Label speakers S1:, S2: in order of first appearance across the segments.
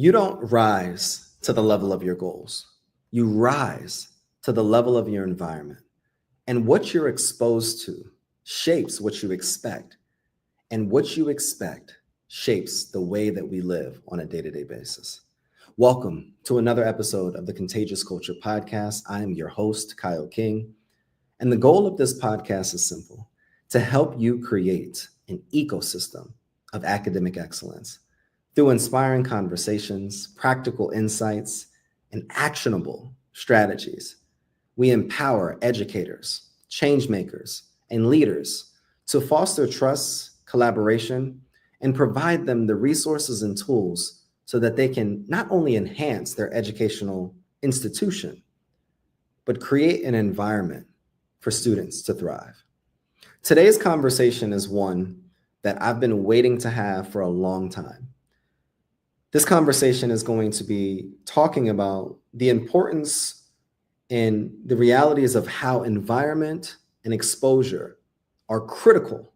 S1: You don't rise to the level of your goals. You rise to the level of your environment. And what you're exposed to shapes what you expect. And what you expect shapes the way that we live on a day-to-day basis. Welcome to another episode of the Contagious Culture Podcast. I am your host, Kyle King. And the goal of this podcast is simple: to help you create an ecosystem of academic excellence through inspiring conversations, practical insights, and actionable strategies. We empower educators, change makers, and leaders to foster trust, collaboration, and provide them the resources and tools so that they can not only enhance their educational institution, but create an environment for students to thrive. Today's conversation is one that I've been waiting to have for a long time. This conversation is going to be talking about the importance and the realities of how environment and exposure are critical.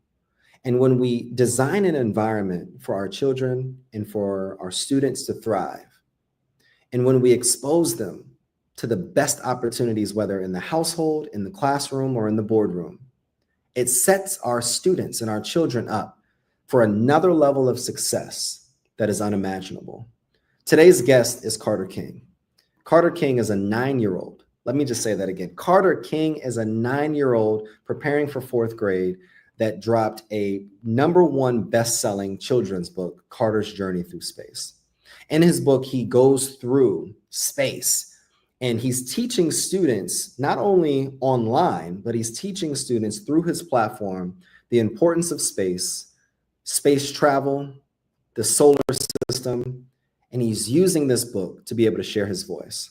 S1: And when we design an environment for our children and for our students to thrive, and when we expose them to the best opportunities, whether in the household, in the classroom, or in the boardroom, it sets our students and our children up for another level of success that is unimaginable. Today's guest is Carter King. Carter King is a 9-year-old. Let me just say that again. Carter King is a 9-year-old preparing for 4th grade that dropped a #1 best-selling children's book, Carter's Journey Through Space. In his book, he goes through space, and he's teaching students not only online, but he's teaching students through his platform the importance of space, space travel, the solar system, and he's using this book to be able to share his voice.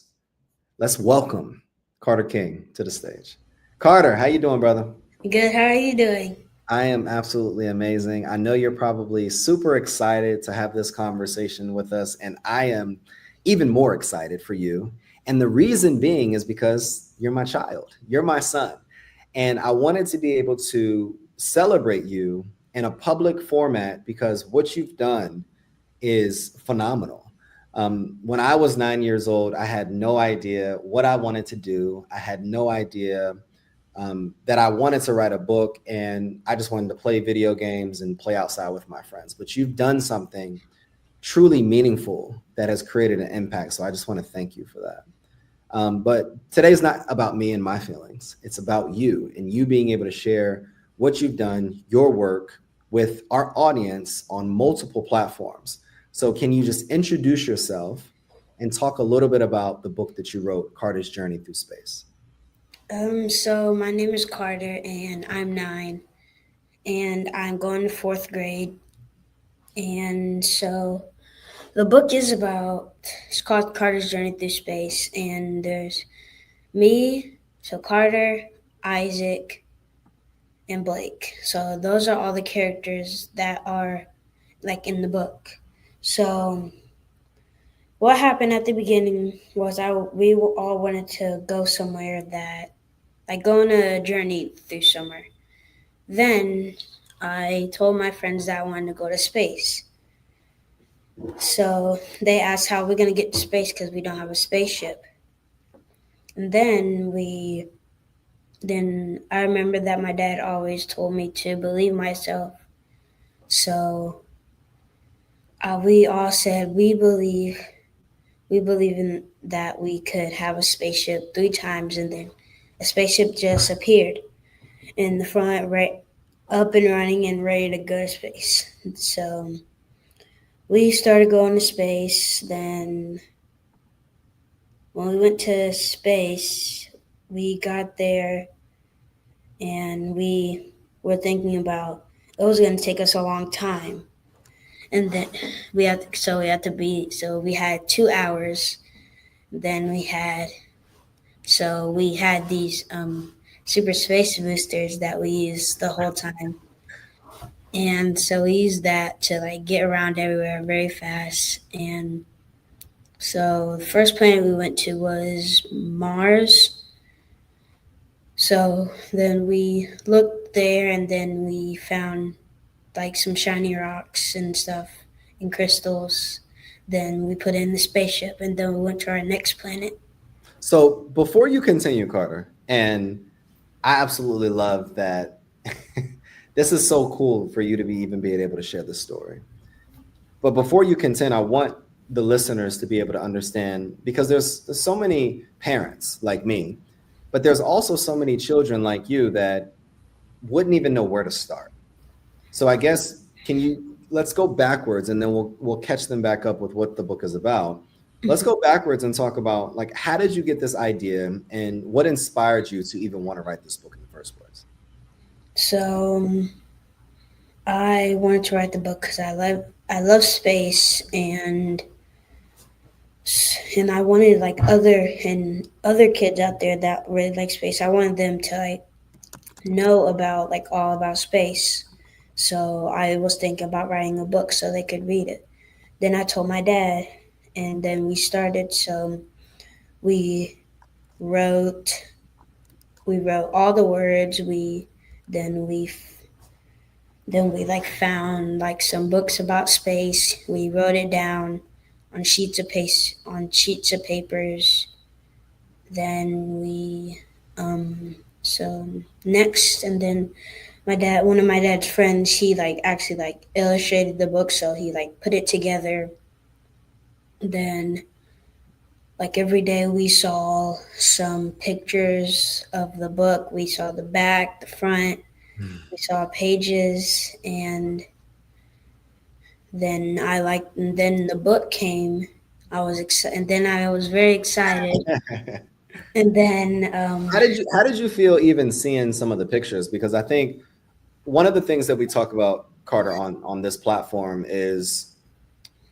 S1: Let's welcome Carter King to the stage. Carter, how you doing, brother?
S2: Good. How are you doing?
S1: I am absolutely amazing. I know you're probably super excited to have this conversation with us, and I am even more excited for you. And the reason being is because you're my child, you're my son. And I wanted to be able to celebrate you in a public format because what you've done is phenomenal. When I was 9 years old, I had no idea what I wanted to do. I had no idea that I wanted to write a book, and I just wanted to play video games and play outside with my friends. But you've done something truly meaningful that has created an impact. So I just want to thank you for that. But today's not about me and my feelings. It's about you and you being able to share what you've done, your work with our audience on multiple platforms. So can you just introduce yourself and talk a little bit about the book that you wrote, Carter's Journey Through Space?
S2: So my name is Carter, and I'm 9, and I'm going to 4th grade. And so the book it's called Carter's Journey Through Space, and there's me, so Carter, Isaac, and Blake. So those are all the characters that are like in the book. So what happened at the beginning was we all wanted to go somewhere go on a journey through somewhere. Then I told my friends that I wanted to go to space. So they asked how we're going to get to space because we don't have a spaceship. And then I remember that my dad always told me to believe myself. So we all said we believe in that we could have a spaceship 3 times, and then a spaceship just appeared in the front, right, up and running and ready to go to space. So we started going to space. Then when we went to space, we got there and we were thinking about it was going to take us a long time. And then we had 2 hours. Then we had these super space boosters that we used the whole time. And so we used that to get around everywhere very fast. And so the first planet we went to was Mars. So then we looked there, and then we found some shiny rocks and stuff and crystals. then we put in the spaceship, and then we went to our next planet.
S1: So before you continue, Carter, and I absolutely love that this is so cool for you to be even being able to share this story. But before you continue, I want the listeners to be able to understand because there's so many parents like me, but there's also so many children like you that wouldn't even know where to start. So I guess can you let's go backwards and then we'll catch them back up with what the book is about. Let's go backwards and talk about like how did you get this idea and what inspired you to even want to write this book in the first place?
S2: So I wanted to write the book because I love space, and I wanted like other kids out there that really like space. I wanted them to like know about like all about space. So I was thinking about writing a book so they could read it. Then I told my dad, and then we started. So we wrote we wrote all the words. Then we then we like found like some books about space. We wrote it down on sheets of papers. Then we so next, and then one of my dad's friends, he like actually like illustrated the book, so he like put it together. Then like every day we saw some pictures of the book. We saw the back, the front, we saw pages, and then the book came. And then I was very excited. And then
S1: How did you feel even seeing some of the pictures? Because I think one of the things that we talk about, Carter, on this platform is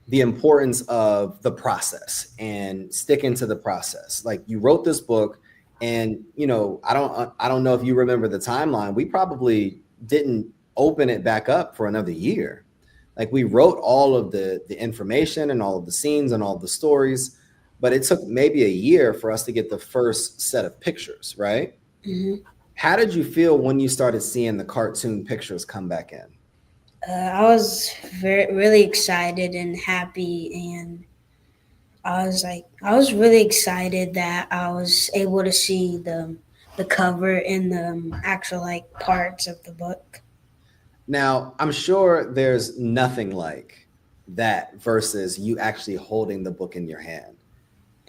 S1: the importance of the process and sticking to the process. Like you wrote this book, and I don't know if you remember the timeline. We probably didn't open it back up for another year. Like we wrote all of the information and all of the scenes and all of the stories, but it took maybe a year for us to get the first set of pictures, right?
S2: mhm.
S1: How did you feel when you started seeing the cartoon pictures come back in?
S2: I was really excited and happy, and I was really excited that I was able to see the cover and the actual like parts of the book.
S1: Now, I'm sure there's nothing like that versus you actually holding the book in your hand.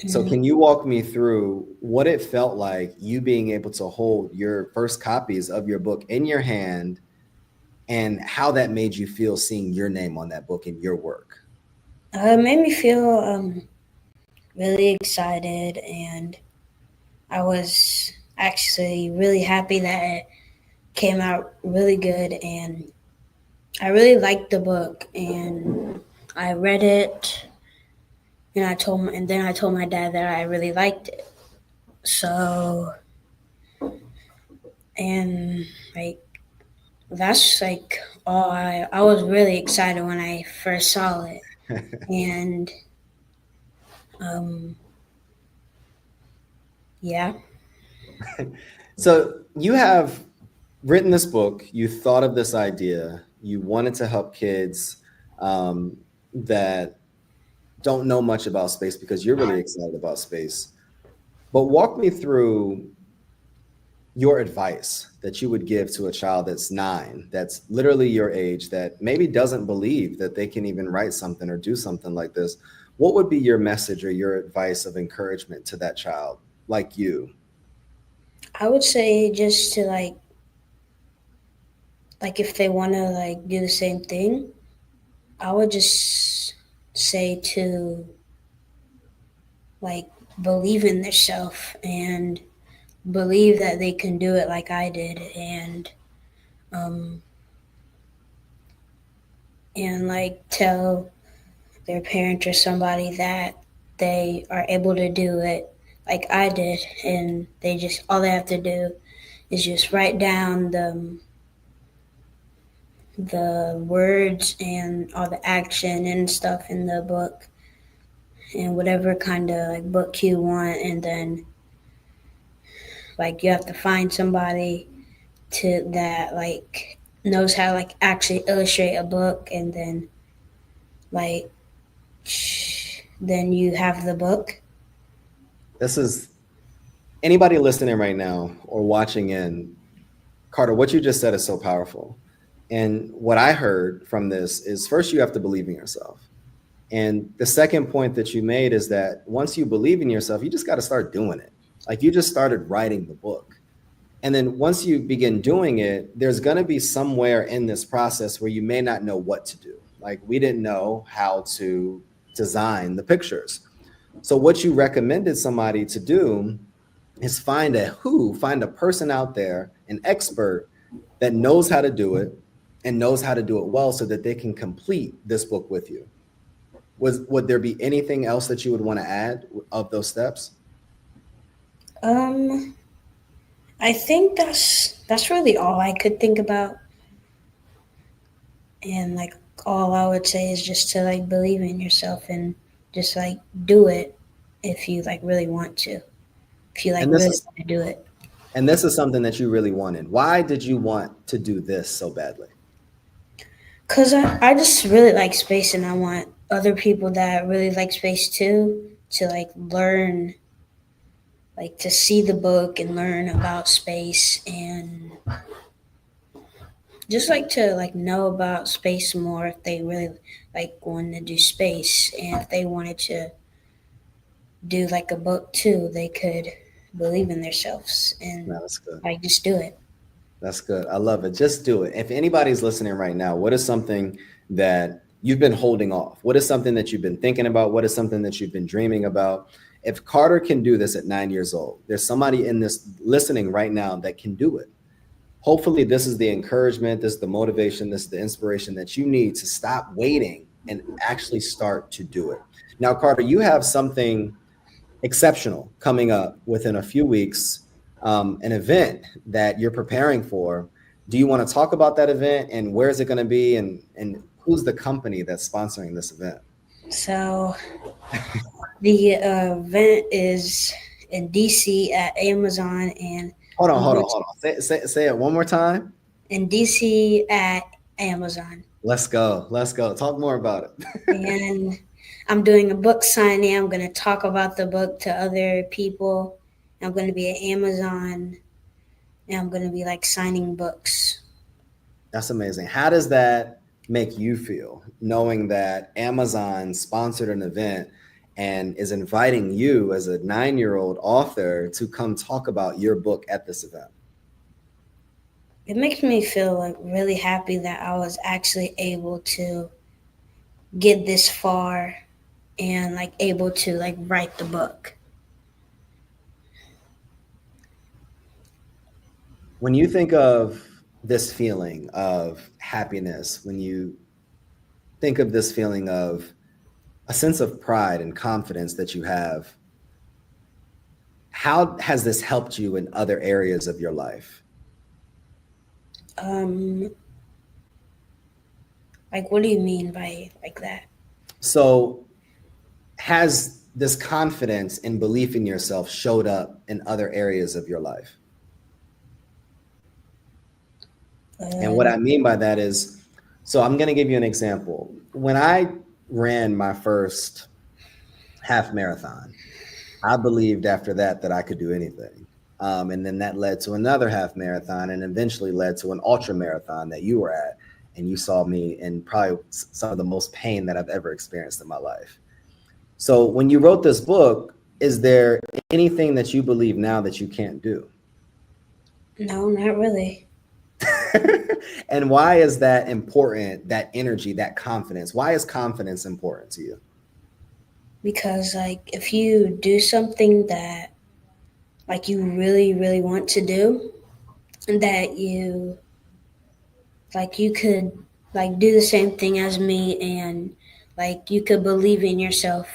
S1: So,
S2: Mhm.
S1: can you walk me through what it felt like you being able to hold your first copies of your book in your hand and how that made you feel seeing your name on that book and your work?
S2: It made me feel really excited, and I was actually really happy that it came out really good, and I really liked the book, and I read it, and then I told my dad that I really liked it. So, and like that's like all I was really excited when I first saw it, and um yeah.
S1: So, you have written this book, you thought of this idea, you wanted to help kids that don't know much about space because you're really excited about space. But walk me through your advice that you would give to a child that's 9, that's literally your age, that maybe doesn't believe that they can even write something or do something like this. What would be your message or your advice of encouragement to that child like you?
S2: I would say just to like if they want to like do the same thing, I would just say to like believe in themselves and believe that they can do it like I did, um and like tell their parents or somebody that they are able to do it like I did, and they just all they have to do is just write down the words and all the action and stuff in the book, and whatever kind of like book you want, and then like you have to find somebody to that like knows how to like actually illustrate a book, and then like then you have the book.
S1: This is anybody listening right now or watching in, Carter, what you just said is so powerful. And what I heard from this is first, you have to believe in yourself. And the second point that you made is that once you believe in yourself, you just got to start doing it. Like you just started writing the book. And then once you begin doing it, there's going to be somewhere in this process where you may not know what to do. Like we didn't know how to design the pictures. So what you recommended somebody to do is find a person out there, an expert that knows how to do it and knows how to do it well so that they can complete this book with you. Would there be anything else that you would want to add of those steps?
S2: Um, I think that's really all I could think about, and like all I would say is just to like believe in yourself and just like do it if you like really want to. If you like
S1: And this
S2: really
S1: is
S2: want to do it.
S1: and this is something that you really wanted. Why did you want to do this so badly?
S2: Cause I just really like space and I want other people that really like space too to like learn, like to see the book and learn about space and just like to like know about space more if they really like wanted to do space, and if they wanted to do like a book too, they could believe in themselves
S1: No,
S2: and
S1: that's good.
S2: like just do it.
S1: That's good. I love it. Just do it. If anybody's listening right now, what is something that you've been holding off? What is something that you've been thinking about? What is something that you've been dreaming about? If Carter can do this at 9 years old, there's somebody in this listening right now that can do it. Hopefully, this is the encouragement, this is the motivation, this is the inspiration that you need to stop waiting and actually start to do it. Now, Carter, you have something exceptional coming up within a few weeks, an event that you're preparing for. Do you want to talk about that event and where is it going to be and who's the company that's sponsoring this event?
S2: So the event is in DC at Amazon, and
S1: Hold on,
S2: I'm
S1: hold on,
S2: going
S1: hold on. Say it one more time.
S2: in DC at Amazon.
S1: Let's go. Let's go. Talk more about it.
S2: And I'm doing a book signing. I'm going to talk about the book to other people. I'm going to be at Amazon, and I'm going to be like signing books.
S1: That's amazing. How does that make you feel knowing that Amazon sponsored an event and is inviting you as a 9-year-old author to come talk about your book at this event?
S2: It makes me feel like really happy that I was actually able to get this far and like able to like write the book.
S1: When you think of this feeling of happiness, when you think of this feeling of a sense of pride and confidence that you have, how has this helped you in other areas of your life?
S2: Um, like what do you mean by like that?
S1: So, has this confidence and belief in yourself showed up in other areas of your life? And what
S2: Uh,
S1: I mean by that is, so I'm going to give you an example. When I ran my first half marathon, I believed after that I could do anything. And then that led to another half marathon and eventually led to an ultra marathon that you were at. And you saw me in probably some of the most pain that I've ever experienced in my life. So when you wrote this book, is there anything that you believe now that you can't do?
S2: no, not really.
S1: And why is that important? That energy, that confidence. Why is confidence important to you?
S2: Because like if you do something that like you really really want to do, and that you like you could like do the same thing as me, and like you could believe in yourself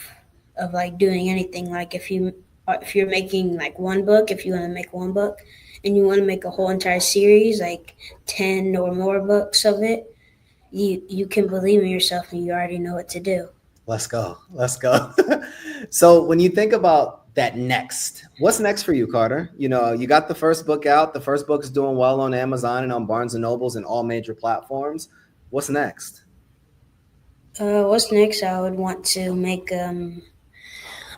S2: of like doing anything. Like if you're making like one book, if you want to make one book and you want to make a whole entire series, like 10 or more books of it, you can believe in yourself and you already know what to do.
S1: Let's go. Let's go. So when you think about that next, what's next for you, Carter? You know, you got the first book out. The first book is doing well on Amazon and on Barnes and Nobles and all major platforms. What's next?
S2: What's next? I would want to make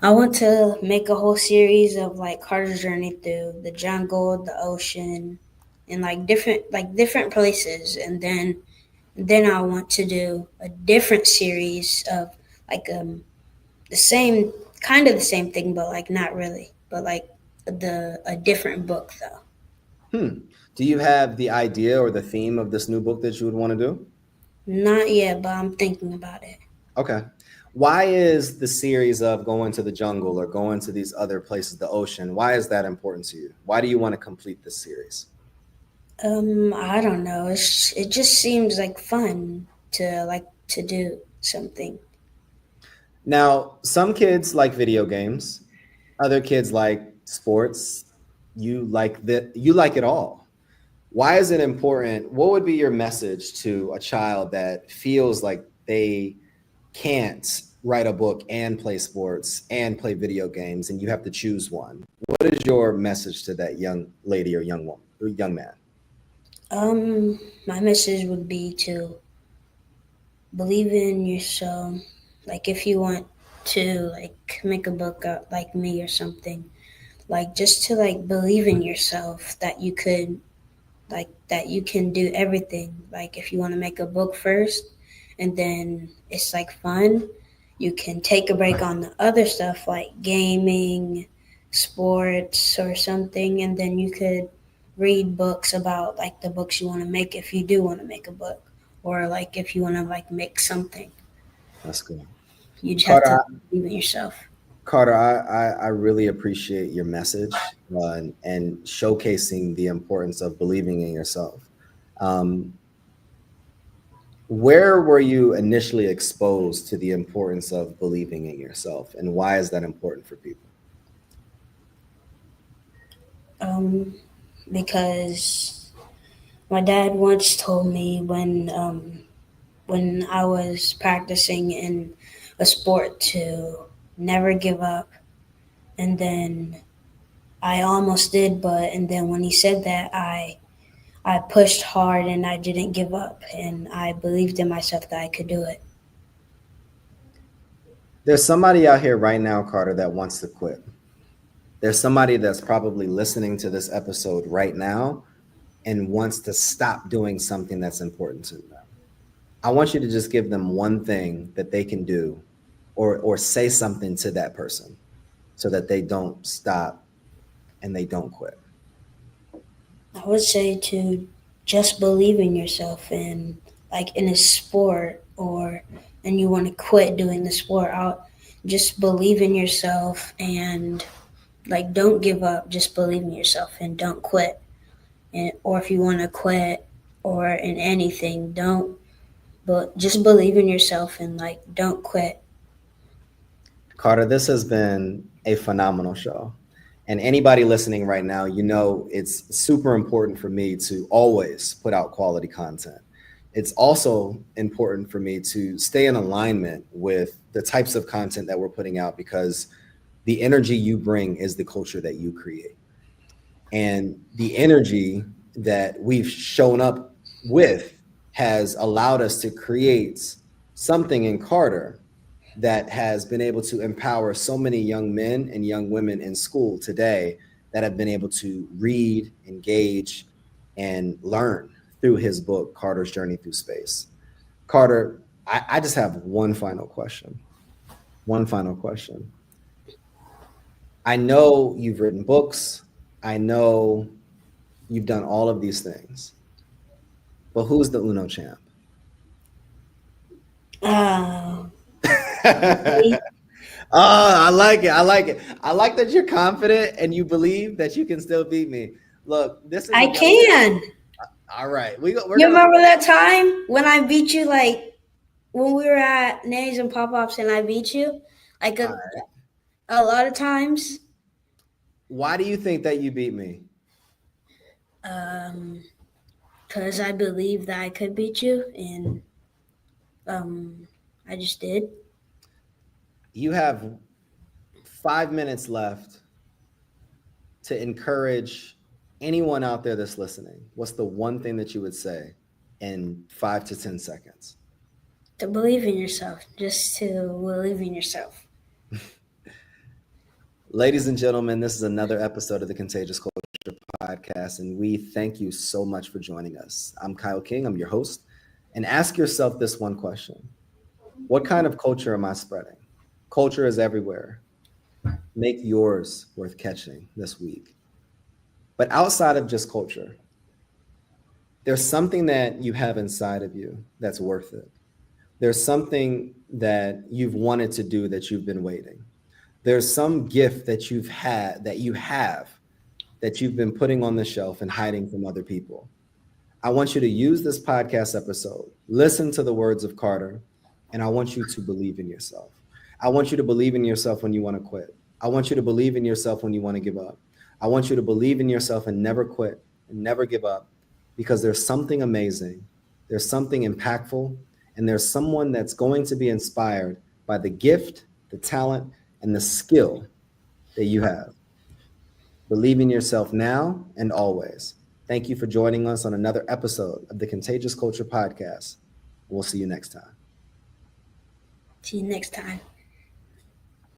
S2: I want to make a whole series of like Carter's journey through the jungle, the ocean, and like different places, and then I want to do a different series of like the same kind of the same thing, but like not really, but like the a different book though.
S1: Hmm. Do you have the idea or the theme of this new book that you would want to do?
S2: Not yet, but I'm thinking about it.
S1: Okay. Why is the series of going to the jungle or going to these other places, the ocean, why is that important to you? Why do you want to complete this series?
S2: I don't know. It just seems like fun to do something.
S1: Now, some kids like video games, other kids like sports. You like it all. Why is it important? What would be your message to a child that feels like they can't write a book and play sports and play video games and you have to choose one? What is your message to that young lady or young woman or young man?
S2: My message would be to believe in yourself. Like if you want to like make a book out like me or something, like just to like believe in yourself that you could like that you can do everything. Like if you want to make a book first and then it's like fun, you can take a break on the other stuff like gaming, sports or something, and then you could read books about like the books you want to make if you do want to make a book, or like if you want to like make something.
S1: That's good.
S2: You just have to
S1: Carter,
S2: believe in yourself.
S1: Carter, I really appreciate your message and showcasing the importance of believing in yourself. Um, where were you initially exposed to the importance of believing in yourself, and why is that important for people?
S2: um, because my dad once told me when I was practicing in a sport to never give up. And then I almost did, but and then when he said that, I pushed hard and I didn't give up, and I believed in myself that I could do it.
S1: There's somebody out here right now, Carter, that wants to quit. There's somebody that's probably listening to this episode right now and wants to stop doing something that's important to them. I want you to just give them one thing that they can do or say something to that person so that they don't stop and they don't quit.
S2: I would say to just believe in yourself, and like in a sport or and you want to quit doing the sport out, just believe in yourself and like don't give up, just believe in yourself and don't quit. And or if you want to quit or in anything, don't, but just believe in yourself and like don't quit.
S1: Carter, this has been a phenomenal show. And anybody listening right now, you know it's super important for me to always put out quality content. It's also important for me to stay in alignment with the types of content that we're putting out because the energy you bring is the culture that you create. And the energy that we've shown up with has allowed us to create something in Carter that has been able to empower so many young men and young women in school today that have been able to read, engage, and learn through his book, Carter's Journey Through Space. Carter, I just have one final question. One final question. I know you've written books. I know you've done all of these things, but who's the Uno champ?
S2: Uh,
S1: Oh, I like it. I like it. I like that you're confident and you believe that you can still beat me. Look, this is
S2: I
S1: about
S2: can.
S1: all right. We're
S2: You
S1: gonna
S2: remember that time when I beat you, like when we were at Nanny's and Pop Ups and I beat you? Like
S1: all right.
S2: a lot of times.
S1: Why do you think that you beat me?
S2: Um, because I believed that I could beat you, and um, I just did.
S1: You have 5 minutes left to encourage anyone out there that's listening. What's the one thing that you would say in 5 to 10 seconds?
S2: To believe in yourself, just to believe in yourself.
S1: Ladies and gentlemen, this is another episode of the Contagious Culture Podcast, and we thank you so much for joining us. I'm Kyle King, I'm your host, and ask yourself this one question. What kind of culture am I spreading? Culture is everywhere. Make yours worth catching this week. But outside of just culture, there's something that you have inside of you that's worth it. There's something that you've wanted to do that you've been waiting. There's some gift that you've had that you have that you've been putting on the shelf and hiding from other people. I want you to use this podcast episode, listen to the words of Carter, and I want you to believe in yourself. I want you to believe in yourself when you want to quit. I want you to believe in yourself when you want to give up. I want you to believe in yourself and never quit and never give up, because there's something amazing, there's something impactful, and there's someone that's going to be inspired by the gift, the talent, and the skill that you have. Believe in yourself now and always. Thank you for joining us on another episode of the Contagious Culture Podcast. We'll see you next time.
S2: See you next time.